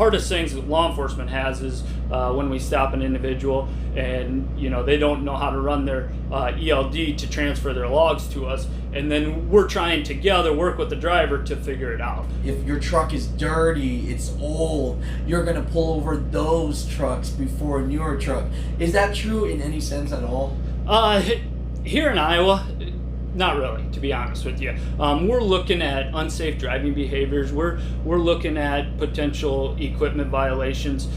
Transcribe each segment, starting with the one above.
hardest things that law enforcement has is when we stop an individual and they don't know how to run their ELD to transfer their logs to us, and then we're trying together work with the driver to figure it out. If your truck is dirty, it's old, you're gonna pull over those trucks before a newer truck. Is that true in any sense at all? Here in Iowa, not really, to be honest with you. We're looking at unsafe driving behaviors. We're looking at potential equipment violations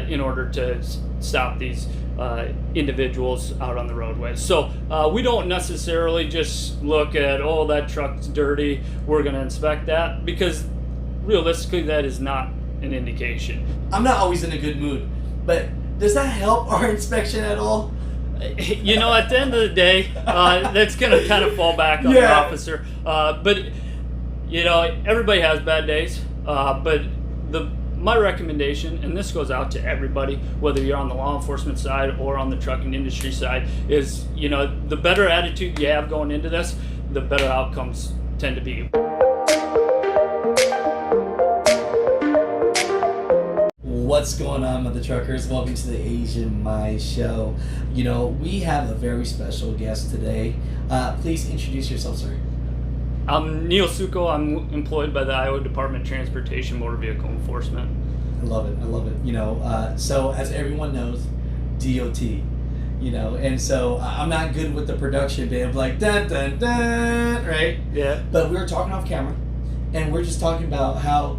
in order to stop these individuals out on the roadway. So we don't necessarily just look at, oh, that truck's dirty, we're going to inspect that, because realistically that is not an indication. I'm not always in a good mood, but does that help our inspection at all? At the end of the day, that's going to kind of fall back on the officer. But everybody has bad days. But my recommendation, and this goes out to everybody, whether you're on the law enforcement side or on the trucking industry side, is, the better attitude you have going into this, the better outcomes tend to be. What's going on, Mutha truckers? Welcome to the Asian My Show. We have a very special guest today. Please introduce yourself, sir. I'm Neil Suko. I'm employed by the Iowa Department of Transportation Motor Vehicle Enforcement. I love it. So as everyone knows, D.O.T. And so I'm not good with the production bit of like dun dun dun, right? Yeah. But we were talking off camera, and we're just talking about how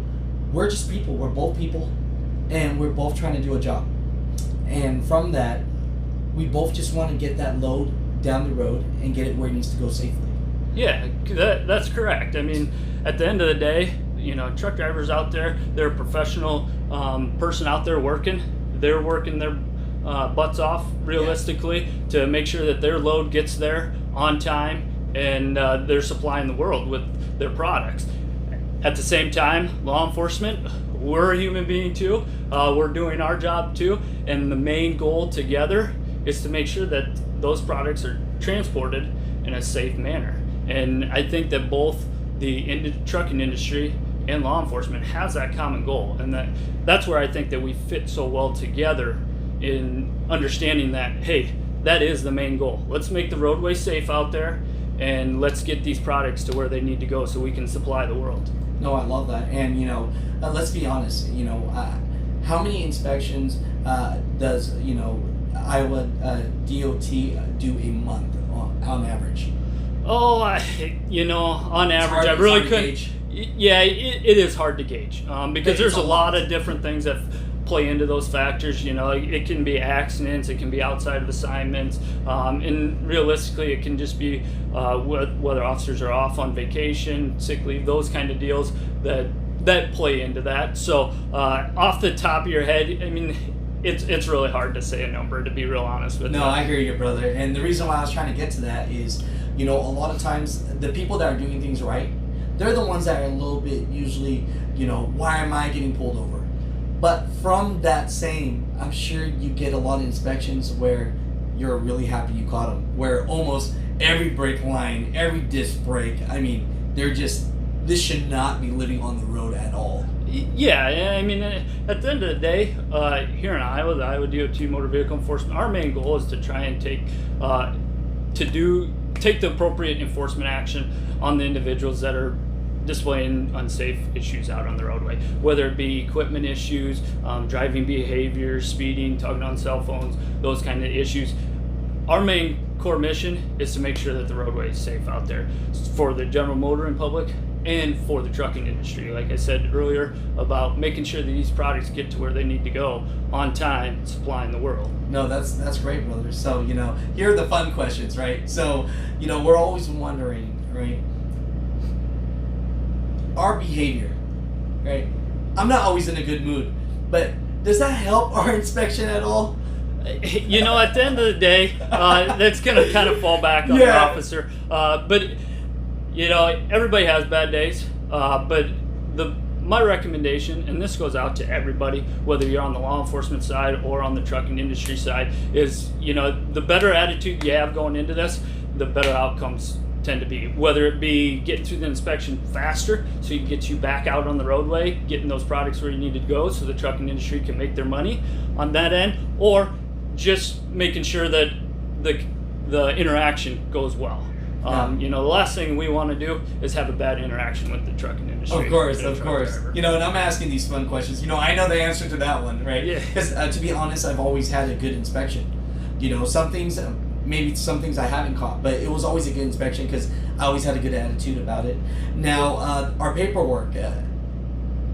we're just people. We're both people. And we're both trying to do a job. And from that, we both just want to get that load down the road and get it where it needs to go safely. Yeah, that's correct. I mean, at the end of the day, truck drivers out there, they're a professional person out there working. They're working their butts off, realistically, to make sure that their load gets there on time and they're supplying the world with their products. At the same time, law enforcement, we're a human being too. We're doing our job too. And the main goal together is to make sure that those products are transported in a safe manner. And I think that both the trucking industry and law enforcement has that common goal. And that's where I think that we fit so well together in understanding that, hey, that is the main goal. Let's make the roadway safe out there, and let's get these products to where they need to go so we can supply the world. No, I love that. And, let's be honest, how many inspections does, Iowa D.O.T. do a month on average? Oh, on average, I really couldn't. Yeah, it is hard to gauge because there's a lot of different things that play into those factors. It can be accidents, it can be outside of assignments, and realistically it can just be whether officers are off on vacation, sick leave, those kind of deals that play into that. So off the top of your head, I mean, it's really hard to say a number, to be real honest with you. No, I hear you, brother. And the reason why I was trying to get to that is, a lot of times the people that are doing things right, they're the ones that are a little bit usually, why am I getting pulled over? But from that same, I'm sure you get a lot of inspections where you're really happy you caught them, where almost every brake line, every disc brake, I mean, this should not be living on the road at all. Yeah, I mean, at the end of the day, here in Iowa, the Iowa D.O.T. Motor Vehicle Enforcement, our main goal is to try and take the appropriate enforcement action on the individuals that are displaying unsafe issues out on the roadway, whether it be equipment issues, driving behavior, speeding, tugging on cell phones, those kind of issues. Our main core mission is to make sure that the roadway is safe out there for the general motoring public and for the trucking industry. Like I said earlier, about making sure that these products get to where they need to go on time, supplying the world. No, that's great, brother. So, here are the fun questions, right? So, we're always wondering, right? Our behavior, right? I'm not always in a good mood, but does that help our inspection at all? At the end of the day, that's going to kind of fall back on the officer. But everybody has bad days. But my recommendation, and this goes out to everybody, whether you're on the law enforcement side or on the trucking industry side, is the better attitude you have going into this, the better outcomes tend to be, whether it be getting through the inspection faster so you can get you back out on the roadway, getting those products where you need to go so the trucking industry can make their money on that end, or just making sure that the interaction goes well. The last thing we want to do is have a bad interaction with the trucking industry. Of course. Driver. And I'm asking these fun questions. I know the answer to that one, right? Yeah. Because to be honest, I've always had a good inspection. Some things, maybe some things I haven't caught, but it was always a good inspection because I always had a good attitude about it. Now, our paperwork.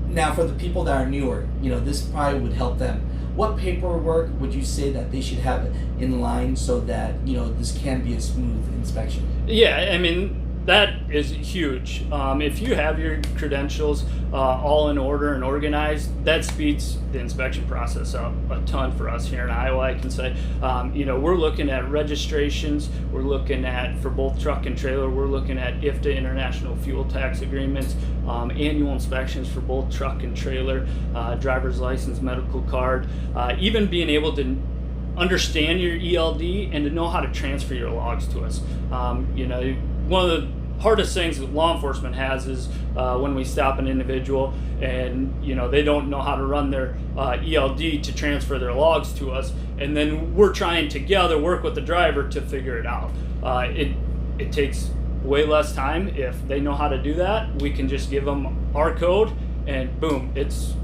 Now, for the people that are newer, this probably would help them. What paperwork would you say that they should have in line so that this can be a smooth inspection? Yeah, I mean, that is huge. If you have your credentials all in order and organized, that speeds the inspection process up a ton for us here in Iowa, I can say. We're looking at registrations, we're looking at, for both truck and trailer, we're looking at IFTA International Fuel Tax Agreements, annual inspections for both truck and trailer, driver's license, medical card, even being able to understand your ELD and to know how to transfer your logs to us. One of the hardest things that law enforcement has is when we stop an individual and they don't know how to run their ELD to transfer their logs to us, and then we're trying together work with the driver to figure it out. It takes way less time if they know how to do that. We can just give them our code and boom, it's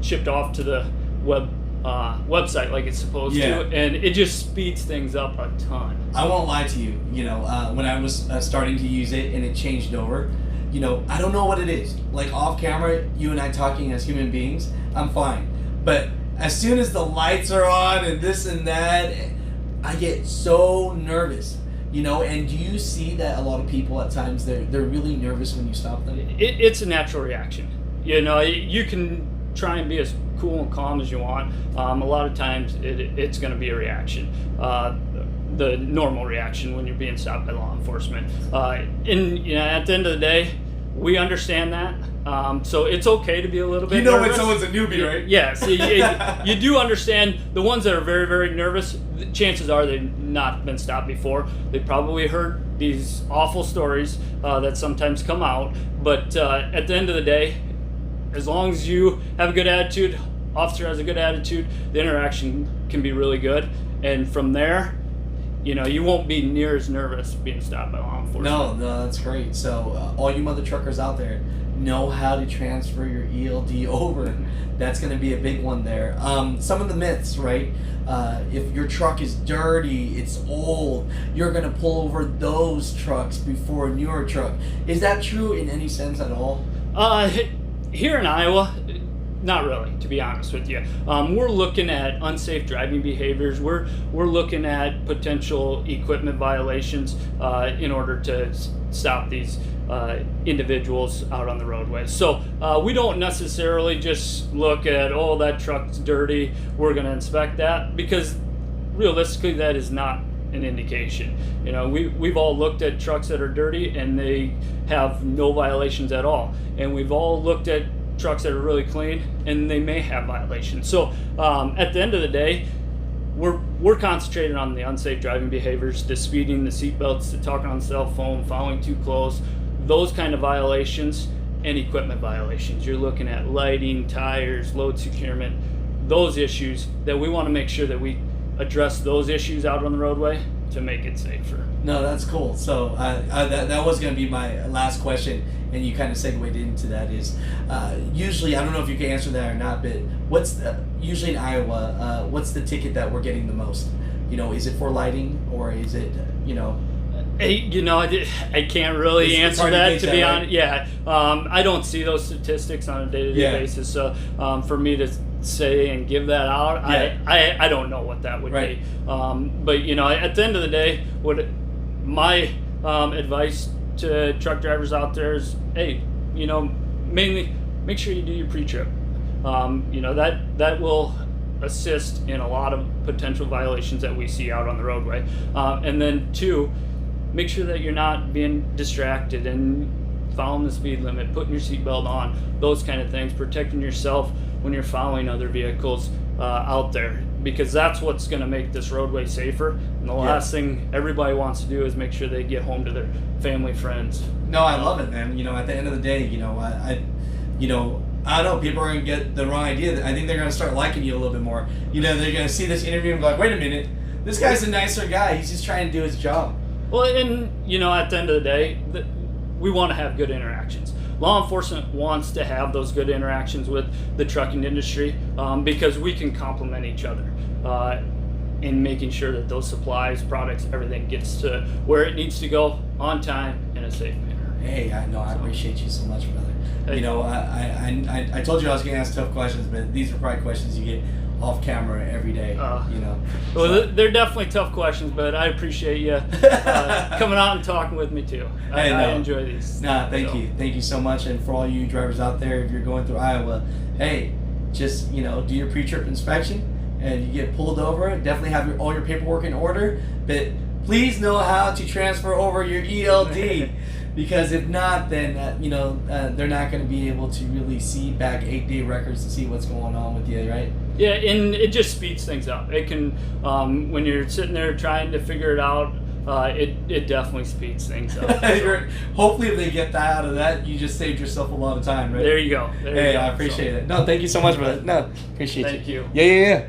shipped off to the website like it's supposed to, and it just speeds things up a ton. I won't lie to you, when I was starting to use it and it changed over, I don't know what it is. Like off camera, you and I talking as human beings, I'm fine. But as soon as the lights are on and this and that, I get so nervous. And do you see that a lot of people at times, they're really nervous when you stop them? It's a natural reaction. You can try and be as cool and calm as you want. A lot of times it's going to be a reaction, the normal reaction when you're being stopped by law enforcement. And at the end of the day, we understand that. So it's okay to be a little bit nervous. When someone's a newbie, right? Yes. You do understand the ones that are very, very nervous, chances are they've not been stopped before. They probably heard these awful stories that sometimes come out. But at the end of the day, as long as you have a good attitude, officer has a good attitude, the interaction can be really good. And from there, you won't be near as nervous being stopped by law enforcement. No, that's great. So all you mother truckers out there, know how to transfer your ELD over. That's going to be a big one there. Some of the myths, right? If your truck is dirty, it's old, you're going to pull over those trucks before a newer truck. Is that true in any sense at all? Here in Iowa, not really, to be honest with you. We're looking at unsafe driving behaviors. We're looking at potential equipment violations in order to stop these individuals out on the roadway. So we don't necessarily just look at, that truck's dirty, we're going to inspect that, because realistically that is not an indication. We've all looked at trucks that are dirty and they have no violations at all, and we've all looked at trucks that are really clean and they may have violations. So at the end of the day, we're concentrating on the unsafe driving behaviors, the speeding, the seatbelts, the talking on the cell phone, following too close, those kind of violations, and equipment violations. You're looking at lighting, tires, load securement, those issues that we want to make sure that we address those issues out on the roadway to make it safer. No, that's cool. So that was going to be my last question, and you kind of segued into that. Is usually, I don't know if you can answer that or not, but usually in Iowa, what's the ticket that we're getting the most? Is it for lighting, or is it I can't really answer that, to be honest. Yeah, I don't see those statistics on a day-to-day basis. So for me to say and give that out, I don't know what that would be. But at the end of the day, what my advice to truck drivers out there is, mainly make sure you do your pre-trip. That will assist in a lot of potential violations that we see out on the roadway. And then two, make sure that you're not being distracted and following the speed limit, putting your seatbelt on, those kind of things, protecting yourself when you're following other vehicles out there. because that's what's going to make this roadway safer. And the last thing everybody wants to do is make sure they get home to their family, friends. No, I love it, man. You know, at the end of the day, you know, I don't know, people are going to get the wrong idea. I think they're going to start liking you a little bit more. You know, they're going to see this interview and be like, wait a minute, this guy's a nicer guy. He's just trying to do his job. Well, and, you know, at the end of the day, we want to have good interactions. Law enforcement wants to have those good interactions with the trucking industry because we can complement each other in making sure that those supplies, products, everything gets to where it needs to go on time in a safe manner. Hey, I appreciate you so much, brother. Hey. You know, I told you I was going to ask tough questions, but these are probably questions you get off camera every day. You know, well, they're definitely tough questions, but I appreciate you coming out and talking with me too. I enjoy these. Thank you so much. And for all you drivers out there, if you're going through Iowa, hey, just, you know, do your pre-trip inspection, and you get pulled over. Definitely have all your paperwork in order, but please know how to transfer over your ELD. Because if not, then they're not going to be able to really see back 8-day records to see what's going on with you, right? Yeah, and it just speeds things up. It can, when you're sitting there trying to figure it out, it definitely speeds things up. Hopefully, if they get that out of that, you just saved yourself a lot of time, right? There you go. I appreciate it. No, thank you so much, brother. No, appreciate Thank you. Yeah.